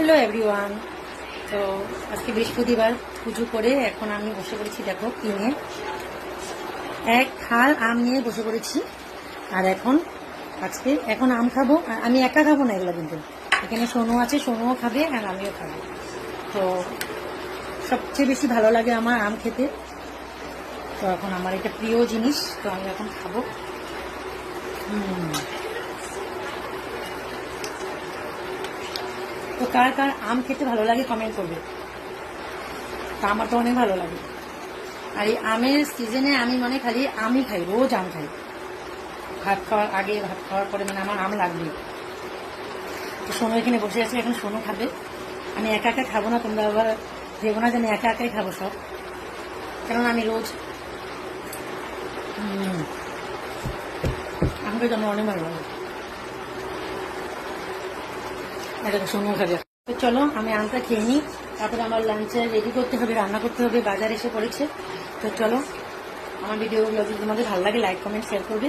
Hello everyone. তো আজকে বৃহস্পতিবার, পুজো করে এখন আমি বসে পড়েছি, দেখো কি নিয়ে, এক থাল আম নিয়ে বসে পড়েছি। আর এখন আম খাবো। আর আমি একা খাবো না এগুলো, কিন্তু এখানে সোনু আছে, সোনুও খাবে আর আমিও খাবো। তো সবচেয়ে বেশি ভালো লাগে আমার আম খেতে। তো এখন আমার এটা প্রিয় জিনিস, তো আমি এখন খাবো। তো কার কার আম খেতে ভালো লাগে কমেন্ট করবে। তা আমার তো অনেক ভালো লাগে। আর এই আমের সিজনে আমি মানে খালি আমই খাই, রোজ আম খাই। ভাত খাওয়ার আগে, ভাত খাওয়ার পরে মানে আমার আম লাগবে। তো সোনু এখানে বসে আছে, এখন সোনু খাবে। আমি একা একা খাবো না, তোমরা আবার ভেবো না যে আমি একা একাই খাবো সব, কেননা আমি রোজ আমাকে জন্য অনেক ভালো লাগে। এটা সোনু খাবে। তো চলো আমি আমটা খেয়ে নিই, তারপরে আমার লাঞ্চে রেডি করতে হবে, রান্না করতে হবে, বাজার এসে পড়েছে। তো চলো, আমার ভিডিওগুলো যদি তোমাদের ভালো লাগে লাইক কমেন্ট শেয়ার করবে।